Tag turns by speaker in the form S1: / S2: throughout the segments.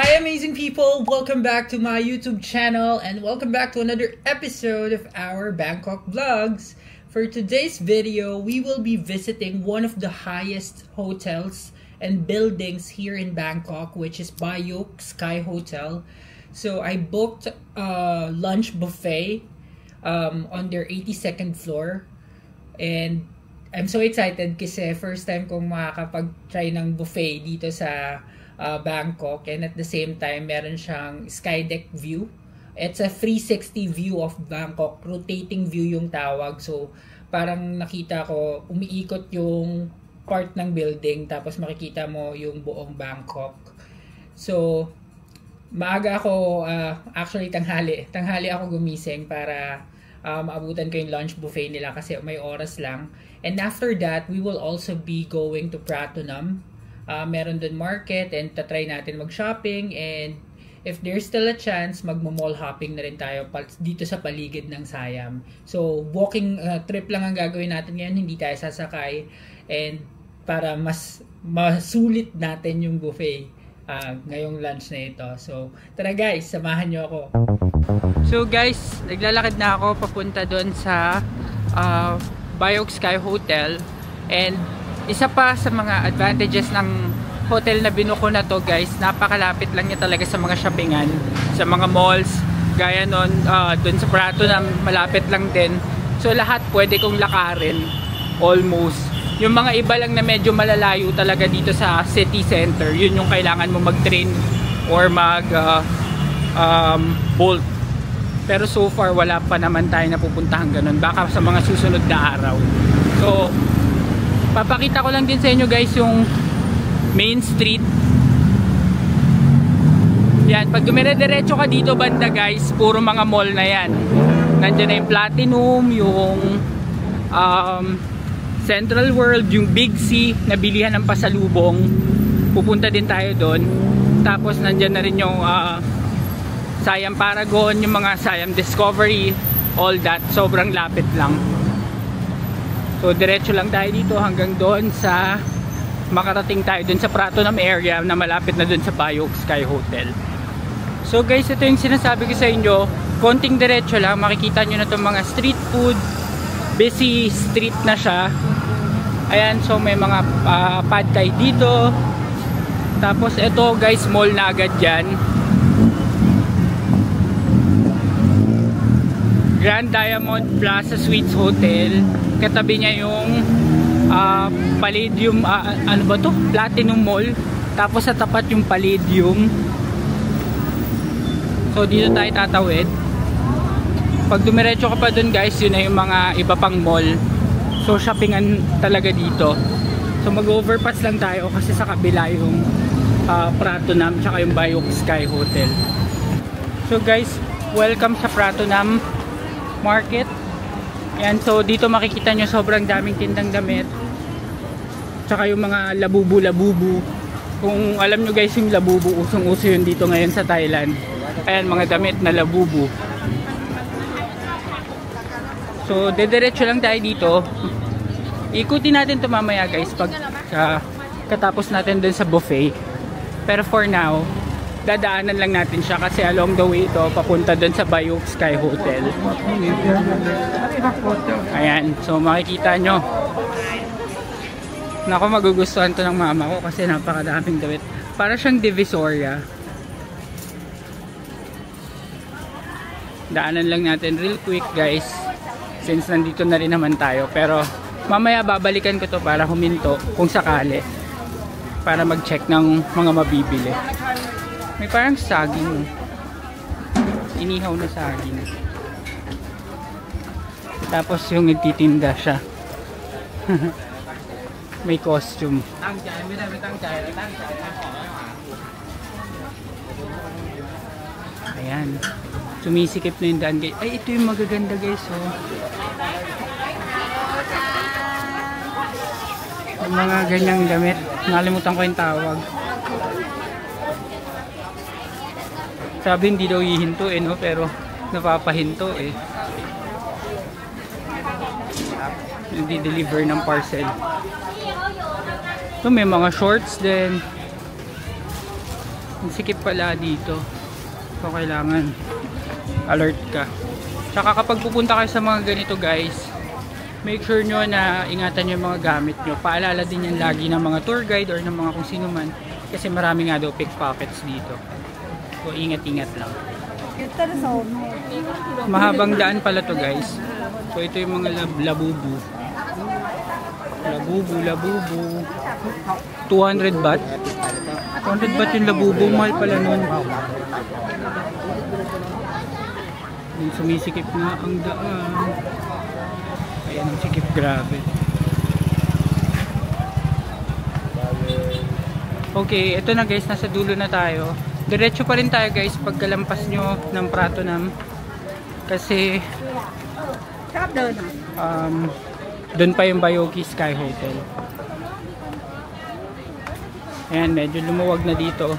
S1: Hi amazing people! Welcome back to my YouTube channel and welcome back to another episode of our Bangkok Vlogs. For today's video, we will be visiting one of the highest hotels and buildings here in Bangkok, which is Bayuk Sky Hotel. So I booked a lunch buffet on their 82nd floor and I'm so excited kasi first time kong makakapag-try ng buffet dito sa Bangkok, and at the same time meron siyang sky deck view. It's a 360 view of Bangkok, rotating view yung tawag. So parang nakita ko umiikot yung part ng building tapos makikita mo yung buong Bangkok. So maaga ako, actually tanghali ako gumising para maabutan ko yung lunch buffet nila kasi may oras lang. And after that, we will also be going to Pratunam. Meron dun market and tatry natin mag-shopping, and if there's still a chance, magmo-mall hopping na rin tayo dito sa paligid ng Siam. So walking trip lang ang gagawin natin ngayon, hindi tayo sasakay, and para mas masulit natin yung buffet ngayong lunch na ito. So tara guys, samahan nyo ako. So guys, naglalakad na ako papunta dun sa Bayuk Sky Hotel, and isa pa sa mga advantages ng hotel na binuko na to guys, napakalapit lang niya talaga sa mga shoppingan, sa mga malls, gaya nun, dun sa Pratunam, malapit lang din. So lahat pwede kong lakarin, almost. Yung mga iba lang na medyo malalayo talaga dito sa city center, yun yung kailangan mo mag-train or mag-bolt. Pero so far, wala pa naman tayo napupuntahan ganun. Baka sa mga susunod na araw. So papakita ko lang din sa inyo guys yung main street. Yan, pag dumire-diretso ka dito banda guys, puro mga mall na yan. Nandiyan na yung Platinum, yung Central World, yung Big C na bilihan ng pasalubong. Pupunta din tayo doon. Tapos nandiyan na rin yung Siam Paragon, yung mga Siam Discovery, all that. Sobrang lapit lang. So diretso lang tayo dito hanggang doon sa makarating tayo doon sa Pratunam area na malapit na doon sa Bayuk Sky Hotel. So guys, ito yung sinasabi ko sa inyo, konting diretso lang makikita nyo na itong mga street food. Busy street na siya. Ayan, so may mga pad thai dito. Tapos ito guys, mall na agad yan. Grand Diamond Plaza Suites Hotel. Katabi niya yung Palladium, ano ba to? Platinum Mall. Tapos sa tapat yung Palladium. So dito tayo tatawid. Pag dumiretso ka pa dun guys, yun na yung mga iba pang mall. So shoppingan talaga dito. So mag-overpass lang tayo kasi sa kabila yung Pratunam tsaka yung Bayuk Sky Hotel. So guys, welcome sa Pratunam Market. Yan, so dito makikita nyo sobrang daming tindang damit. Tsaka yung mga labubu. Kung alam nyo guys yung labubu, usong-uso yun dito ngayon sa Thailand. Ayan, mga damit na labubu. So dediretso lang tayo dito. Ikutin natin ito mamaya guys pag katapos natin dun sa buffet. Pero for now, dadaanan lang natin siya kasi along the way ito papunta dun sa Bayuk Sky Hotel. Ayan, so makikita nyo. Naku, magugustuhan to ng mama ko kasi napakadaming damit. Para siyang Divisoria. Daanan lang natin real quick guys, since nandito na rin naman tayo. Pero mamaya babalikan ko to para huminto kung sakali, para mag-check ng mga mabibili. May parang saging, inihaw na saging. Tapos yung nagtitinda siya. May costume. Ayan. Sumisikip na yung daan guys. Ay, ito yung magaganda guys. Oh. Yung mga ganyang damit. Nakalimutan ko yung tawag. Sabi hindi daw hihinto eh, no? Pero napapahinto eh. Hindi deliver ng parcel. So may mga shorts din. Ang sikip pala dito. So kailangan alert ka. Tsaka kapag pupunta kayo sa mga ganito guys, make sure nyo na ingatan nyo yung mga gamit nyo. Paalala din yan lagi ng mga tour guide or ng mga kung sino man. Kasi marami nga daw pickpockets dito. So ingat-ingat lang. Mahabang daan pala to guys. So ito yung mga labubu. Labubu. 200 baht. 200 baht yung labubu. Mahal pala nun. Yung sumisikip na ang daan. Ayan ang sikip, grabe. Okay, ito na guys, nasa dulo na tayo. Diretso pa rin tayo guys pagkalampas nyo ng Pratunam. Kasi doon pa yung Bayogi Sky Hotel. Ayan, medyo lumuwag na dito.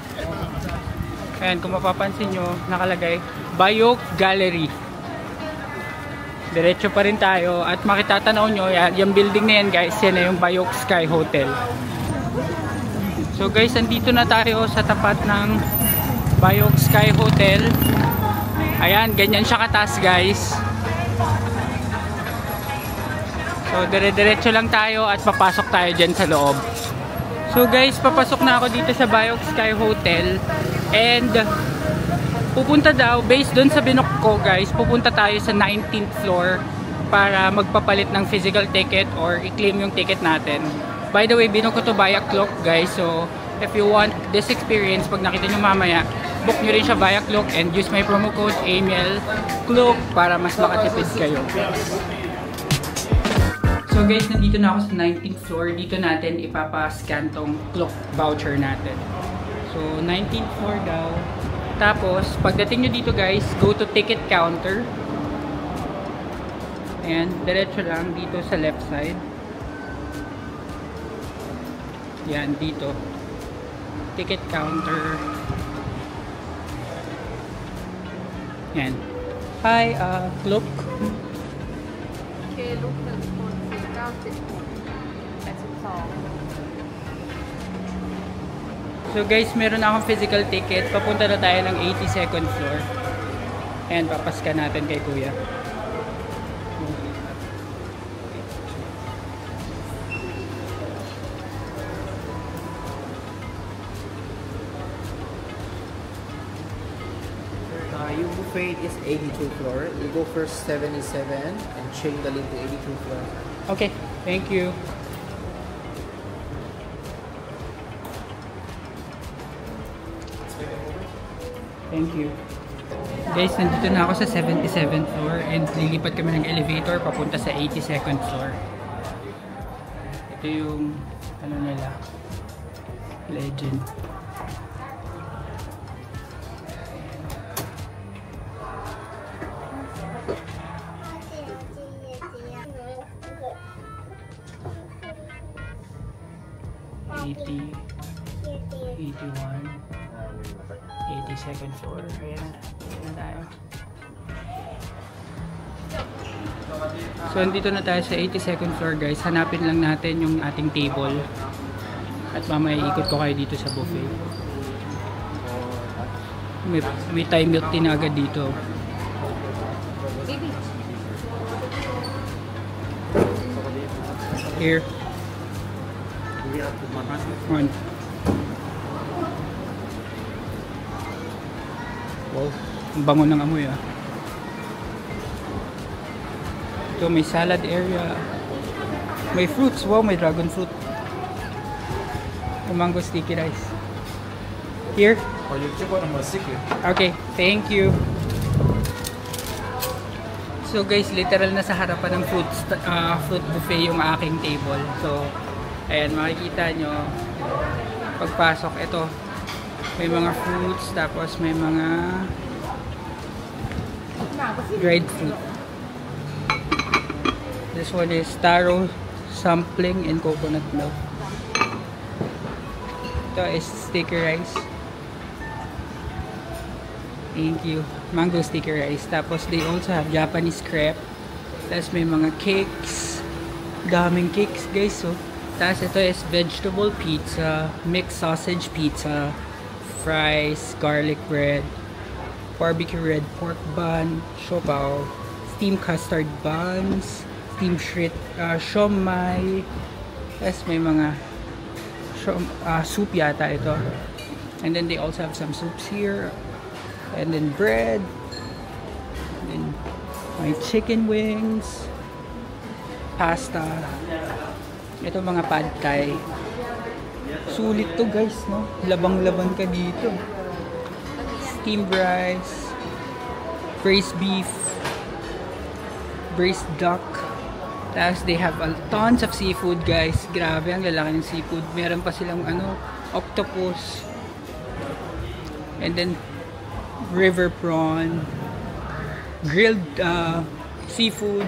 S1: Ayan, kung mapapansin nyo, nakalagay Bayok Gallery. Diretso pa rin tayo at makitatanaw nyo, yung building na yan guys, yan na yung Bayok Sky Hotel. So guys, andito na tayo sa tapat ng Bayok Sky Hotel. Ayan, ganyan siya kataas guys. So dire-diretso lang tayo at papasok tayo dyan sa loob. So guys, papasok na ako dito sa Bayok Sky Hotel. And pupunta daw, based doon sa binook ko guys, pupunta tayo sa 19th floor para magpapalit ng physical ticket or i-claim yung ticket natin. By the way, binook ko to via Klook guys. So if you want this experience, pag nakita nyo mamaya, book nyo rin siya via Klook and use my promo code AMIEL Klook para mas makatipid kayo. So guys, nandito na ako sa 19th floor. Dito natin ipapascan tong Klook voucher natin. So 19th floor daw. Tapos, pagdating nyo dito guys, go to ticket counter. Ayan, diretso lang dito sa left side. Yan, dito. Ticket counter. Yan. Hi, Klook.
S2: Okay, look at the phone. That's all.
S1: So guys, meron na akong physical ticket. Papunta na tayo ng 82nd floor. Ayan, papaska natin kay kuya.
S3: Your buffet is 82 floor. You go first 77 and change the link to 82 floor.
S1: Okay, thank you. Thank you. Guys, nandito na ako sa 77th floor and lilipat kami ng elevator papunta sa 82nd floor. Ito yung ano nila, legend. #80, 81, 82nd floor. Ayan na tayo. So, andito na tayo sa 82nd floor guys. Hanapin lang natin yung ating table. At mamaya ikot ko kayo dito sa buffet. May Thai milk tea na agad dito. Here. One. Wow, ang bango ng amoy ah. Ito may salad area. May fruits, wow, may dragon fruit. May mango sticky rice. Here? Okay, thank you. So guys, literal na sa harapan ng fruit buffet yung aking table. So, ayan, makikita nyo, pagpasok, ito, may mga fruits, tapos may mga dried fruit. This one is taro, sampling, and coconut milk. Ito is sticky rice. Thank you. Mango sticky rice. Tapos they also have Japanese crepe. Tapos may mga cakes. Daming cakes guys. So, tapos ito is vegetable pizza, mixed sausage pizza, fries, garlic bread, barbecue red pork bun, siopaw, steamed custard buns, steamed siomai. Tapos may mga soup yata ito. And then they also have some soups here. And then bread. And then my chicken wings. Pasta. Ito mga pad thai. Sulit to guys, no? Labang-laban ka dito. Steamed rice. Braised beef. Braised duck. Tapos they have tons of seafood guys. Grabe, ang lalaki ng seafood. Meron pa silang octopus. And then river prawn, grilled seafood.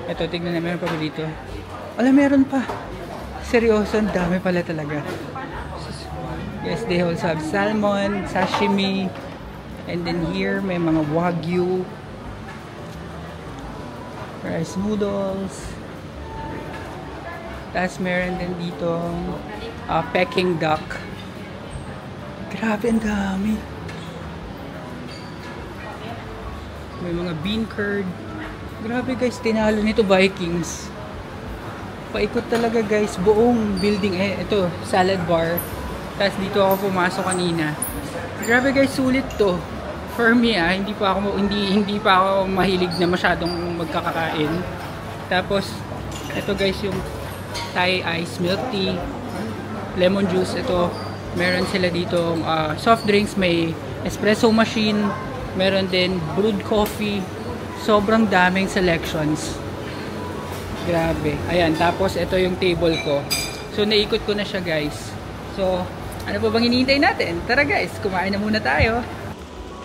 S1: Ito, tignan na, meron pa ba dito? Alam, meron pa. Seryoso, ang dami pala talaga. Yes, they also have salmon, sashimi, and then here may mga wagyu, rice noodles. Tapos meron din dito Peking duck. Grabe, ang dami. May mga bean curd. Grabe guys, tinalo nito Vikings. Paikot talaga guys, buong building. Ito, salad bar. Tapos dito ako pumasok kanina. Grabe guys, sulit to. For me hindi pa ako mahilig na masyadong magkakakain. Tapos ito guys yung Thai ice milk tea, lemon juice. Ito, meron sila dito soft drinks, may espresso machine. Meron din brewed coffee. Sobrang daming selections. Grabe. Ayan, tapos ito yung table ko. So, naikot ko na siya guys. So, ano pa bang hinihintay natin? Tara guys, kumain na muna tayo.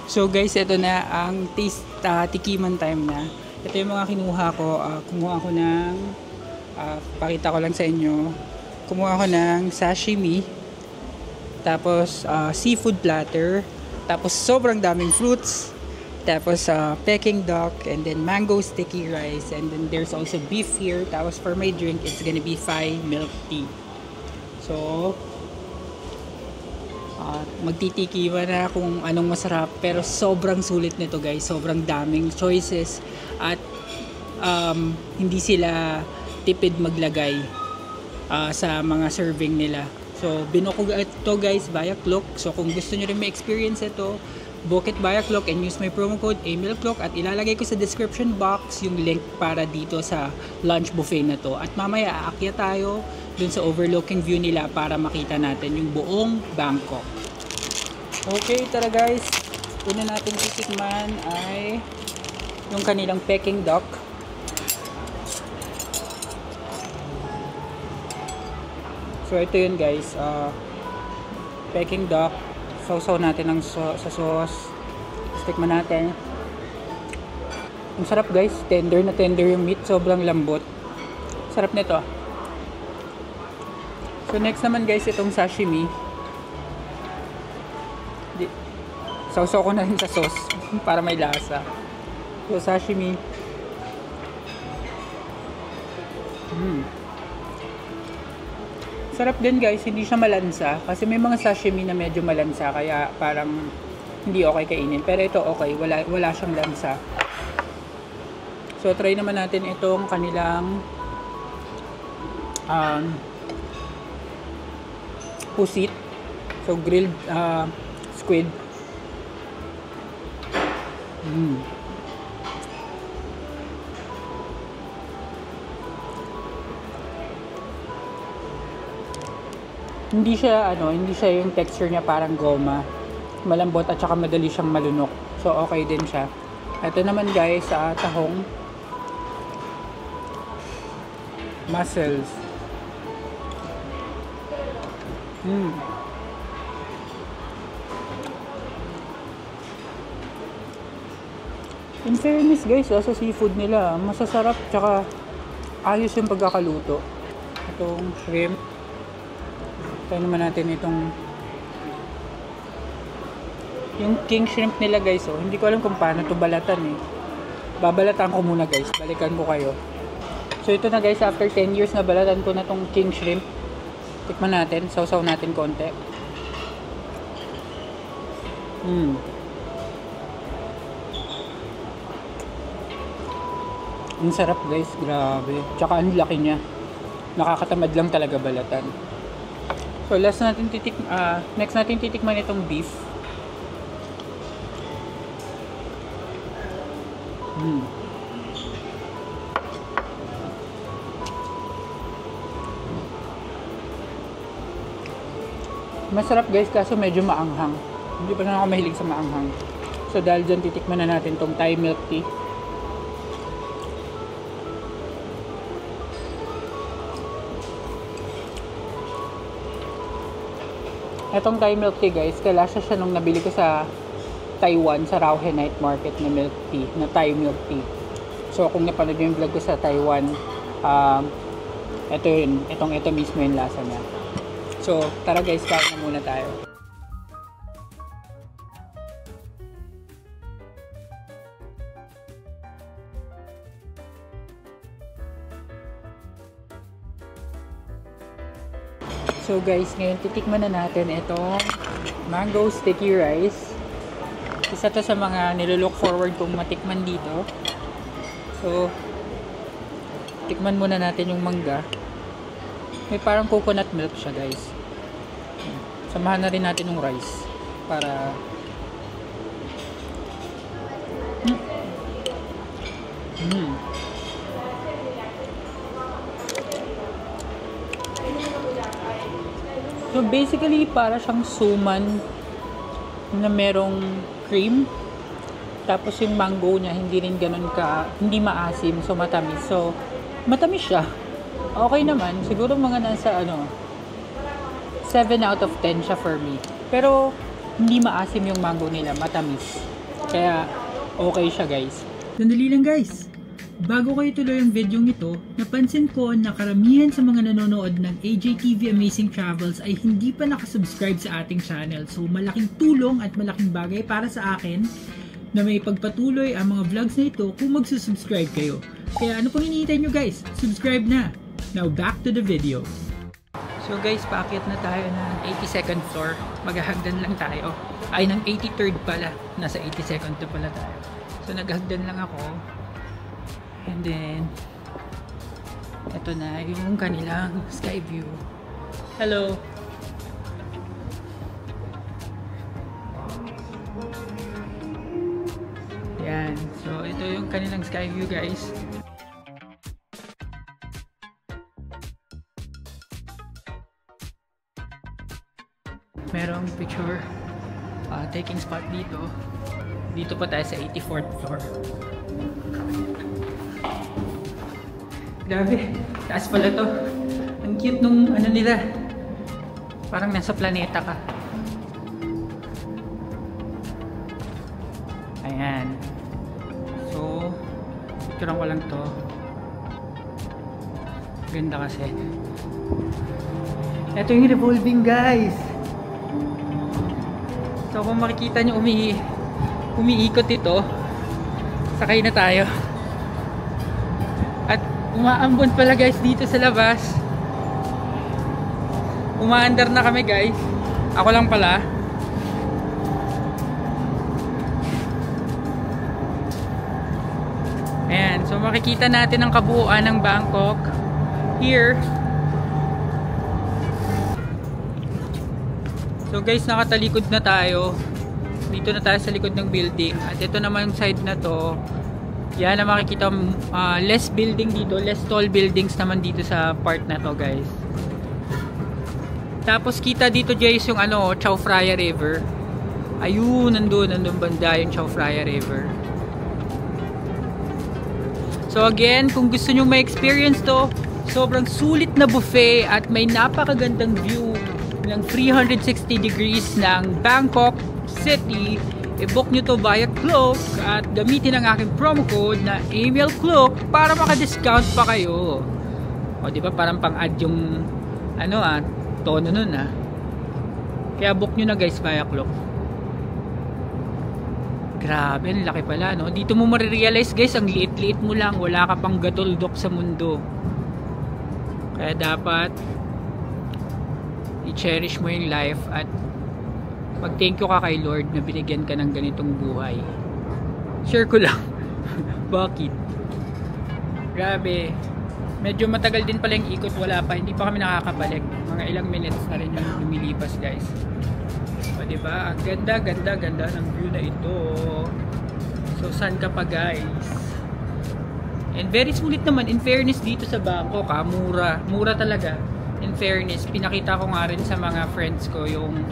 S1: So guys, ito na ang tikiman time na. Ito yung mga kinuha ko. Kumuha ko ng, pakita ko lang sa inyo. Kumuha ko ng sashimi. Tapos, seafood platter. Tapos sobrang daming fruits. Tapos Peking duck, and then mango sticky rice, and then there's also beef here. Tapos for my drink, it's gonna be Thai milk tea. So magtitikiwa na kung anong masarap, pero sobrang sulit nito guys. Sobrang daming choices at hindi sila tipid maglagay sa mga serving nila. So, binuko ito guys via Klook. So, kung gusto nyo rin may experience ito, book it via Klook and use my promo code AMILCLOOK, at ilalagay ko sa description box yung link para dito sa lunch buffet na to. At mamaya aakyat tayo dun sa overlooking view nila para makita natin yung buong Bangkok. Okay, tara guys. Una natin titikman ay yung kanilang Peking duck. So ito yun guys, Peking duck. Sausaw natin sa sauce. Tikman natin. Ang sarap guys, tender na tender yung meat, sobrang lambot. Sarap nito. So next naman guys, itong sashimi. Sausaw ko na rin sa sauce para may lasa. So sashimi. Sarap din guys, hindi siya malansa. Kasi may mga sashimi na medyo malansa, kaya parang hindi okay kainin. Pero ito okay, wala siyang lansa. So try naman natin itong kanilang pusit. So grilled squid. Hindi siya yung texture niya parang goma. Malambot at saka madali siyang malunok. So okay din siya. Ito naman guys, tahong. Mussels. In fairness guys, sa seafood nila, masasarap tsaka ayos yung pagkakaluto. Itong shrimp. Try naman natin itong yung king shrimp nila guys. Oh. Hindi ko alam kung paano ito balatan eh. Babalatan ko muna guys. Balikan ko kayo. So ito na guys, after 10 years na balatan ko na itong king shrimp. Tikman natin. Sausaw natin konti. Ang sarap guys, grabe. Tsaka ang laki niya. Nakakatamad lang talaga balatan. So next natin titikman itong beef. Masarap guys, kaso medyo maanghang. Hindi pa na ako mahilig sa maanghang. So dahil dyan, titikman na natin itong Thai milk tea. Itong Thai milk tea guys, kalasa siya nung nabili ko sa Taiwan, sa Rauhe Night Market na milk tea, na Thai milk tea. So kung napanood yung vlog ko sa Taiwan, ito mismo yung lasa niya. So tara guys, kain na muna tayo. So guys, ngayon titikman na natin itong mango sticky rice. Isa to sa mga nilook forward kong matikman dito. So tikman muna natin yung mangga. May parang coconut milk siya guys. Samahan na rin natin yung rice para So basically para siyang suman na merong cream. Tapos yung mango niya hindi rin ganun hindi maasim, so matamis. So matamis siya. Okay naman, siguro mga nasa 7 out of 10 siya for me. Pero hindi maasim yung mango nila, matamis. Kaya okay siya guys. Sandali lang guys. Bago kayo tuloy ang video ito, napansin ko na karamihan sa mga nanonood ng AJTV Amazing Travels ay hindi pa nakasubscribe sa ating channel. So malaking tulong at malaking bagay para sa akin na may pagpatuloy ang mga vlogs na ito kung magsusubscribe kayo. Kaya ano pang hinihintay nyo guys? Subscribe na! Now back to the video. So guys, paakyat na tayo ng 82nd floor. Maghahagdan lang tayo. Ay, ng 83rd pala. Nasa 82nd to pala tayo. So naghagdan lang ako. And then, ito na yung kanilang sky view. Hello! Yan. So, ito yung kanilang sky view guys. Merong picture taking spot dito. Dito pa tayo sa 84th floor. Grabe, taas pala to. Ang cute nung nila. Parang nasa planeta ka. Ayan. So, picturean ko lang to. Ganda kasi. Ito yung revolving guys. So kung makikita nyo umiikot ito, sakay na tayo. At umaambon pala guys dito sa labas. Umaandar na kami guys. Ako lang pala. Ayan, so makikita natin ang kabuuan ng Bangkok here. So guys, nakatalikod na tayo. Dito na tayo sa likod ng building. At ito naman side na to. Yan na makikita, less building dito, less tall buildings naman dito sa part na to guys. Tapos kita dito guys yung Chao Phraya River. Ayun, nandun banda yung Chao Phraya River. So again, kung gusto nyo ma-experience to, sobrang sulit na buffet at may napakagandang view ng 360 degrees ng Bangkok City. I-book nyo to via Klook at gamitin ang aking promo code na EmilKlook para maka-discount pa kayo. O diba parang pang-add yung tono nun Kaya book nyo na guys via Klook. Grabe, ang laki pala no. Dito mo marirealize guys, ang liit-liit mo lang, wala ka pang gatuldok sa mundo. Kaya dapat i-cherish mo yung life at mag-thank you ka kay Lord na binigyan ka ng ganitong buhay. Share ko lang. Bakit? Grabe. Medyo matagal din pala yung ikot, wala pa. Hindi pa kami nakakabalik. Mga ilang minutes na rin yung lumilipas guys. O diba? Ang ganda ng view na ito. So saan ka pa guys? And very sulit naman. In fairness dito sa Bangkok mura. Mura talaga. In fairness, pinakita ko nga rin sa mga friends ko yung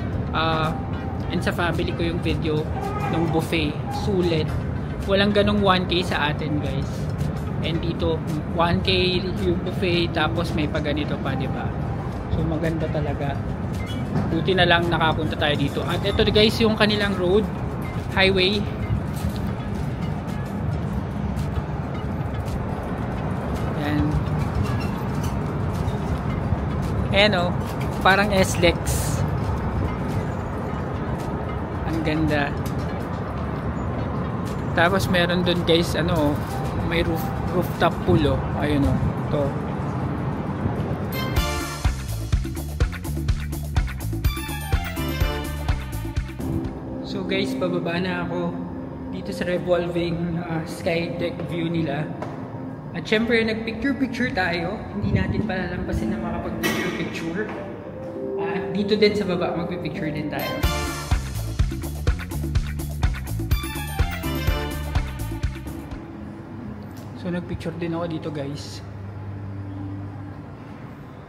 S1: and sa family ko yung video ng buffet. Sulit. Walang ganong 1K sa atin guys. And dito 1K yung buffet tapos may pa ganito pa, diba? So maganda talaga. Buti na lang nakapunta tayo dito. At ito guys yung kanilang road, highway. Yan. Ayan o, parang SLEX. Ang ganda. Tapos meron dun guys, may rooftop pool ayun to. So guys, bababa na ako dito sa revolving sky deck view nila. At syempre, nag-picture-picture tayo. Hindi natin palalampasin na makapag-picture-picture. At dito din sa baba, mag-picture din tayo. So, nag-picture din ako dito guys.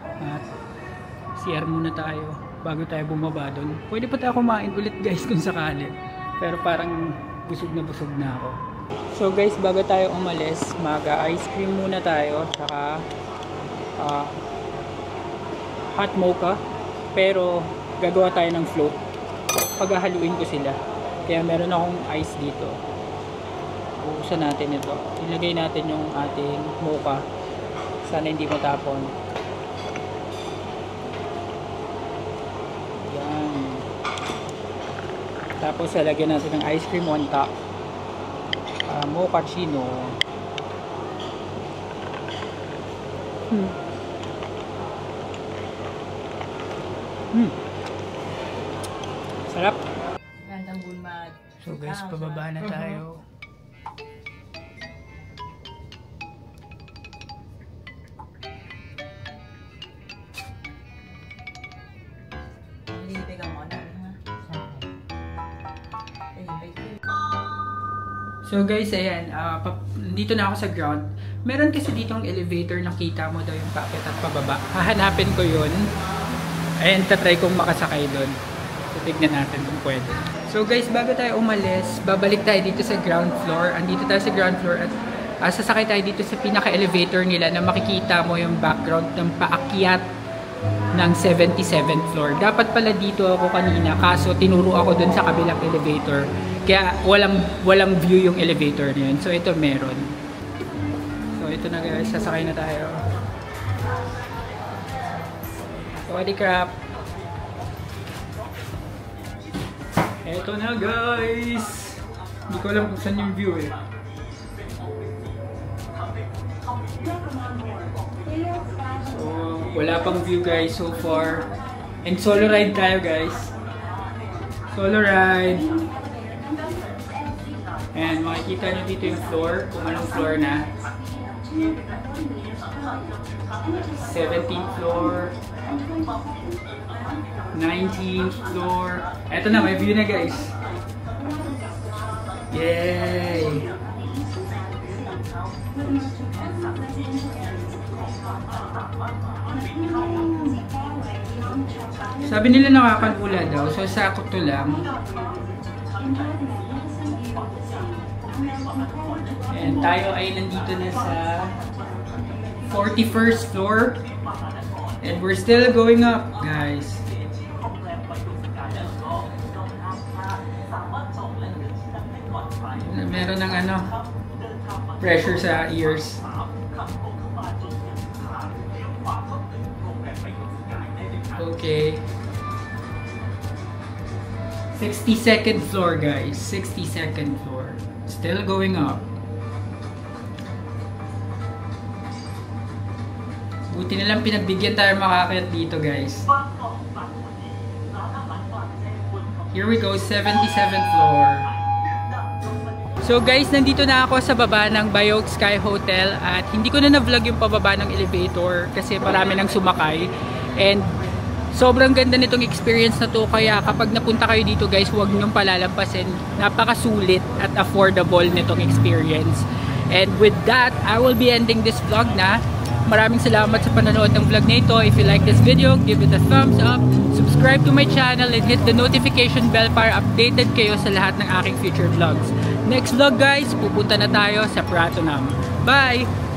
S1: At CR muna tayo bago tayo bumaba doon. Pwede pa tayo kumain ulit guys kung sakali. Pero parang busog na ako. So guys, bago tayo umalis, mag-ice cream muna tayo, saka hot mocha, pero gagawa tayo ng float. Paghahaluin ko sila. Kaya meron akong ice dito. Uusan natin ito. Ilagay natin yung ating mocha. Sana hindi matapon. Yan. Tapos lalagyan natin ng ice cream on top. Mochaccino. Sarap. So guys, pababa na tayo. So guys, ayan, dito na ako sa ground. Meron kasi dito ang elevator, nakita mo daw yung packet at pababa. Hahanapin ko yun. Ayan, tatry kong makasakay doon. So tignan natin kung pwede. So guys, bago tayo umalis, babalik tayo dito sa ground floor. Andito tayo sa ground floor at sasakay tayo dito sa pinaka-elevator nila na makikita mo yung background ng paakyat ng 77th floor. Dapat pala dito ako kanina, kaso tinuro ako dun sa kabilang elevator. Kaya walang view yung elevator na yun. So ito meron. So ito na guys, sasakay na tayo. Holy crap. Ito na guys. Hindi ko alam kung saan yung view eh. So wala pang view guys so far. And solo ride tayo guys. Solo ride. And makikita nyo dito yung floor, kung anong floor na. 17th floor, 19th floor. Eto na, may view na guys. Yay! Sabi nila nakakagula daw, so sakot to lang. And tayo ay nandito na sa 41st floor. And we're still going up, guys. Meron ng pressure sa ears. Okay. 62nd floor, guys. 62nd floor. Still going up. Buti na lang pinagbigyan tayo makakayat dito, guys. Here we go, 77th floor. So guys, nandito na ako sa baba ng Bayog Sky Hotel at hindi ko na na-vlog yung pababa ng elevator kasi marami nang sumakay. And sobrang ganda nitong experience na to, kaya kapag napunta kayo dito guys, huwag niyong palalampasin. Napakasulit at affordable nitong experience. And with that, I will be ending this vlog na. Maraming salamat sa panonood ng vlog na ito. If you like this video, give it a thumbs up, subscribe to my channel, and hit the notification bell para updated kayo sa lahat ng aking future vlogs. Next vlog guys, pupunta na tayo sa Pratunam. Bye!